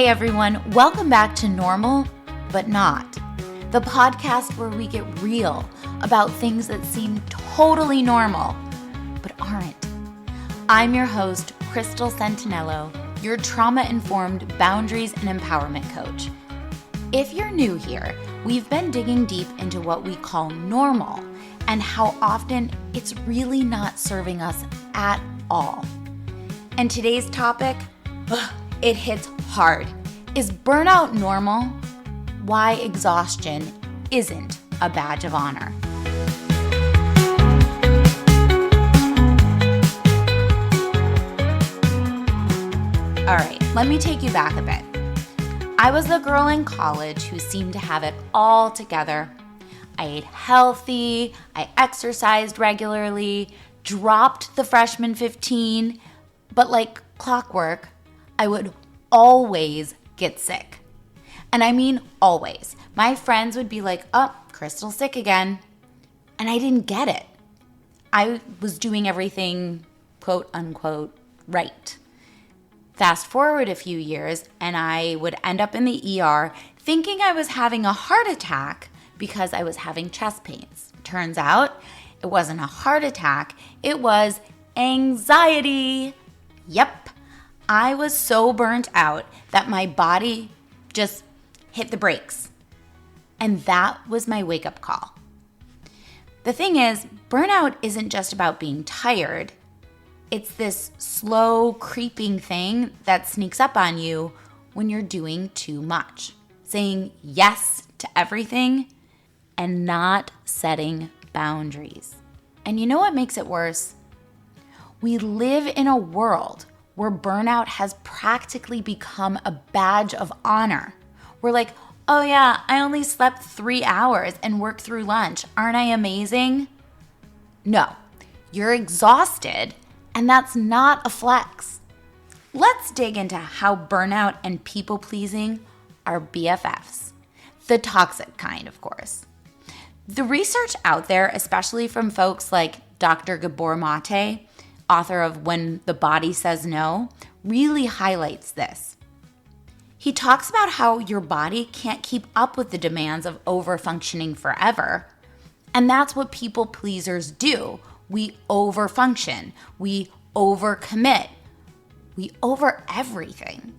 Hey everyone, welcome back to Normal But Not, the podcast where we get real about things that seem totally normal but aren't. I'm your host, Crystal Centinello, your trauma-informed boundaries and empowerment coach. If you're new here, we've been digging deep into what we call normal and how often it's really not serving us at all. And today's topic, it hits hard. Is burnout normal? Why exhaustion isn't a badge of honor. All right, let me take you back a bit. I was the girl in college who seemed to have it all together. I ate healthy, I exercised regularly, dropped the freshman 15, but like clockwork, I would always get sick. And I mean always. My friends would be like, oh, Crystal's sick again. And I didn't get it. I was doing everything, quote unquote, right. Fast forward a few years, and I would end up in the ER thinking I was having a heart attack because I was having chest pains. Turns out it wasn't a heart attack, it was anxiety. Yep. I was so burnt out that my body just hit the brakes. And that was my wake-up call. The thing is, burnout isn't just about being tired. It's this slow, creeping thing that sneaks up on you when you're doing too much. Saying yes to everything and not setting boundaries. And you know what makes it worse? We live in a world where burnout has practically become a badge of honor. We're like, oh yeah, I only slept 3 hours and worked through lunch. Aren't I amazing? No, you're exhausted, and that's not a flex. Let's dig into how burnout and people-pleasing are BFFs. The toxic kind, of course. The research out there, especially from folks like Dr. Gabor Mate, author of When the Body Says No, really highlights this. He talks about how your body can't keep up with the demands of overfunctioning forever. And that's what people pleasers do. We overfunction. We overcommit. We over everything.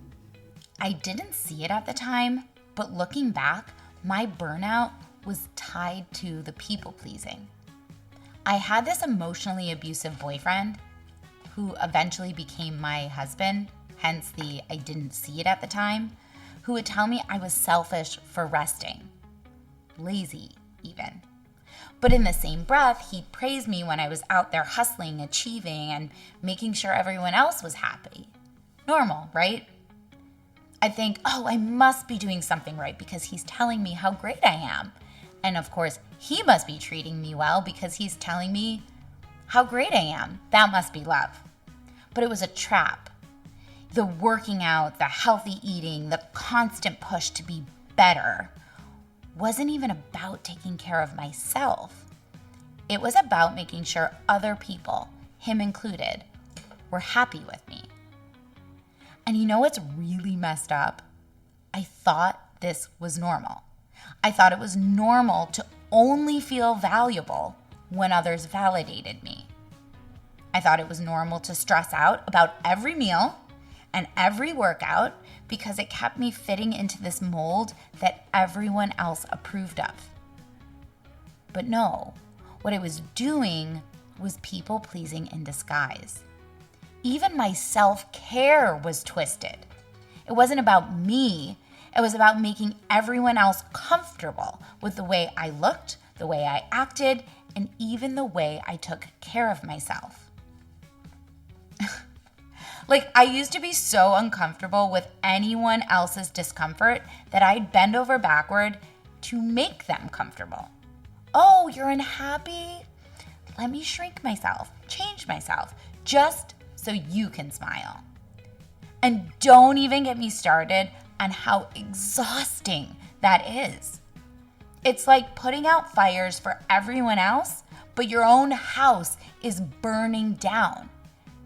I didn't see it at the time, but looking back, my burnout was tied to the people pleasing. I had this emotionally abusive boyfriend who eventually became my husband, hence the I didn't see it at the time, who would tell me I was selfish for resting. Lazy, even. But in the same breath, he'd praise me when I was out there hustling, achieving, and making sure everyone else was happy. Normal, right? I'd think, oh, I must be doing something right because he's telling me how great I am. And of course, he must be treating me well because he's telling me how great I am. That must be love. But it was a trap. The working out, the healthy eating, the constant push to be better wasn't even about taking care of myself. It was about making sure other people, him included, were happy with me. And you know what's really messed up? I thought this was normal. I thought it was normal to only feel valuable when others validated me. I thought it was normal to stress out about every meal and every workout because it kept me fitting into this mold that everyone else approved of. But no, what it was doing was people-pleasing in disguise. Even my self-care was twisted. It wasn't about me. It was about making everyone else comfortable with the way I looked, the way I acted, and even the way I took care of myself. Like, I used to be so uncomfortable with anyone else's discomfort that I'd bend over backward to make them comfortable. Oh, you're unhappy? Let me shrink myself, change myself, just so you can smile. And don't even get me started on how exhausting that is. It's like putting out fires for everyone else, but your own house is burning down,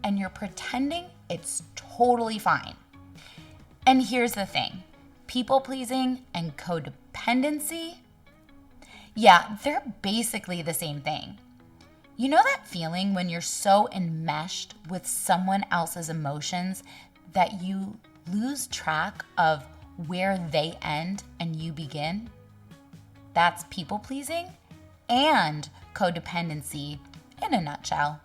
and you're pretending it's totally fine. And here's the thing, people-pleasing and codependency, yeah, they're basically the same thing. You know that feeling when you're so enmeshed with someone else's emotions that you lose track of where they end and you begin? That's people-pleasing and codependency in a nutshell.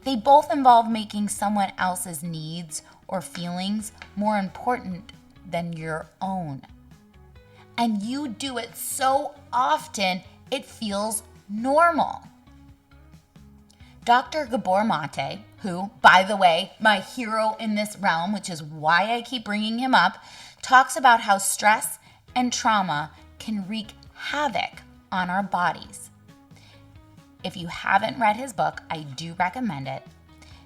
They both involve making someone else's needs or feelings more important than your own. And you do it so often, it feels normal. Dr. Gabor Mate, who, by the way, my hero in this realm, which is why I keep bringing him up, talks about how stress and trauma can wreak havoc on our bodies. If you haven't read his book, I do recommend it.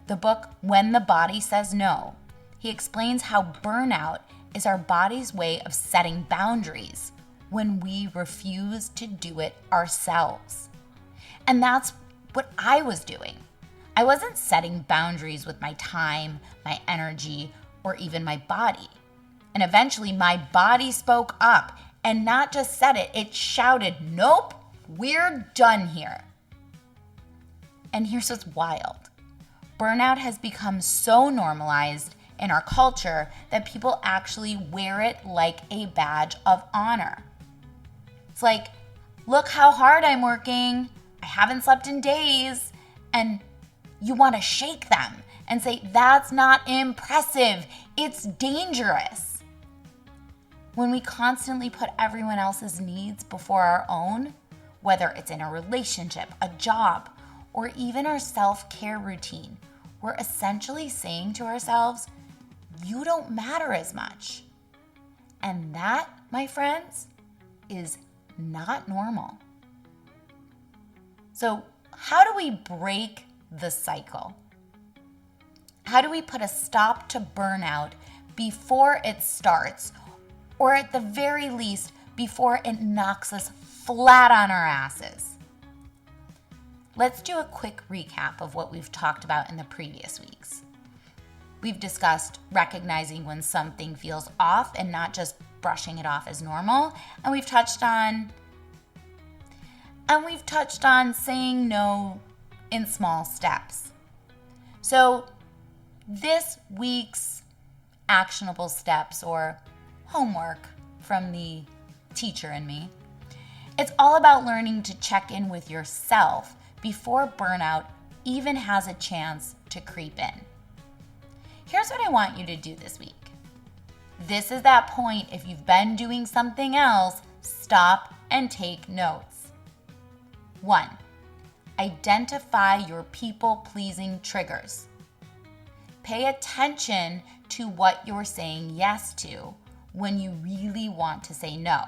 The book, When the Body Says No, he explains how burnout is our body's way of setting boundaries when we refuse to do it ourselves. And that's what I was doing. I wasn't setting boundaries with my time, my energy, or even my body. And eventually my body spoke up and not just said it, it shouted, "Nope, we're done here." And here's what's wild. Burnout has become so normalized in our culture that people actually wear it like a badge of honor. It's like, look how hard I'm working. I haven't slept in days. And you want to shake them and say, that's not impressive. It's dangerous. When we constantly put everyone else's needs before our own, whether it's in a relationship, a job, or even our self-care routine, we're essentially saying to ourselves, you don't matter as much. And that, my friends, is not normal. So, how do we break the cycle? How do we put a stop to burnout before it starts, or at the very least, before it knocks us flat on our asses? Let's do a quick recap of what we've talked about in the previous weeks. We've discussed recognizing when something feels off and not just brushing it off as normal, and we've touched on saying no in small steps. So this week's actionable steps or homework from the teacher in me, it's all about learning to check in with yourself before burnout even has a chance to creep in. Here's what I want you to do this week. This is that point, if you've been doing something else, stop and take notes. 1, identify your people-pleasing triggers. Pay attention to what you're saying yes to when you really want to say no.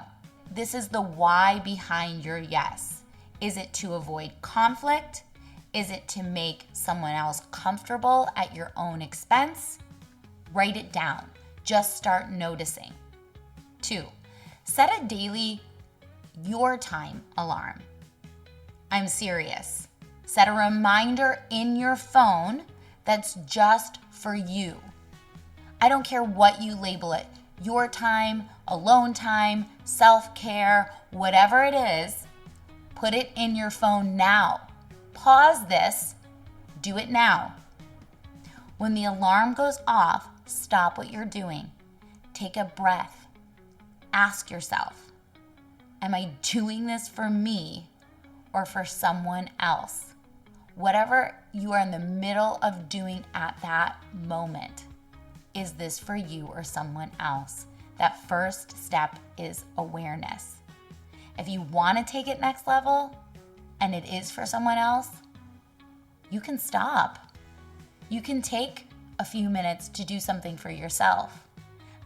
This is the why behind your yes. Is it to avoid conflict? Is it to make someone else comfortable at your own expense? Write it down. Just start noticing. 2, set a daily your time alarm. I'm serious. Set a reminder in your phone that's just for you. I don't care what you label it. Your time, alone time, self-care, whatever it is, put it in your phone now. Pause this. Do it now. When the alarm goes off, stop what you're doing. Take a breath. Ask yourself, am I doing this for me or for someone else? Whatever you are in the middle of doing at that moment, is this for you or someone else? That first step is awareness. If you want to take it next level and it is for someone else, you can stop. You can take a few minutes to do something for yourself.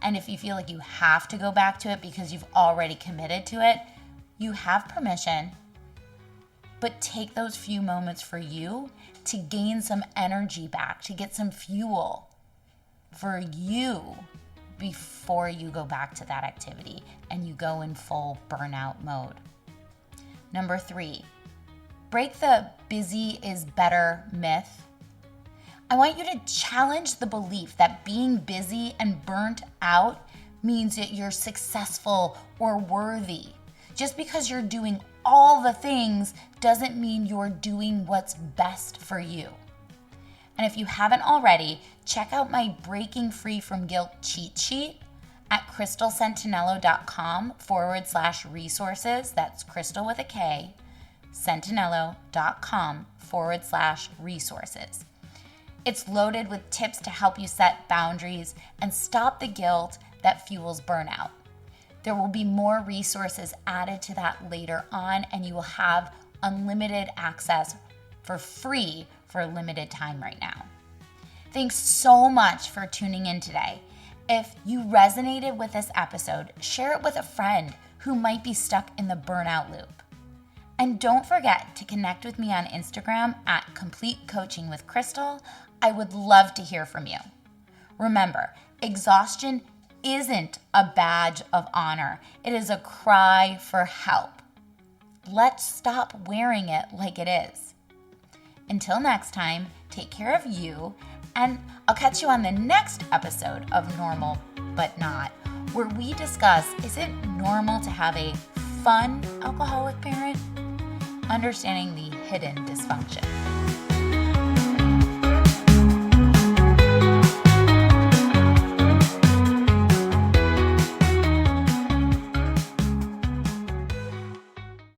And if you feel like you have to go back to it because you've already committed to it, you have permission. But take those few moments for you to gain some energy back, to get some fuel for you before you go back to that activity and you go in full burnout mode. Number 3, break the busy is better myth. I want you to challenge the belief that being busy and burnt out means that you're successful or worthy. Just because you're doing all the things doesn't mean you're doing what's best for you. And if you haven't already, check out my Breaking Free from Guilt cheat sheet at crystalsentinello.com/resources. That's Crystal with a K, sentinello.com/resources. It's loaded with tips to help you set boundaries and stop the guilt that fuels burnout. There will be more resources added to that later on, and you will have unlimited access for free for a limited time right now. Thanks so much for tuning in today. If you resonated with this episode, share it with a friend who might be stuck in the burnout loop. And don't forget to connect with me on Instagram at Complete Coaching with Crystal. I would love to hear from you. Remember, exhaustion isn't a badge of honor. It is a cry for help. Let's stop wearing it like it is. Until next time, take care of you, and I'll catch you on the next episode of Normal But Not, where we discuss, is it normal to have a fun alcoholic parent? Understanding the hidden dysfunction.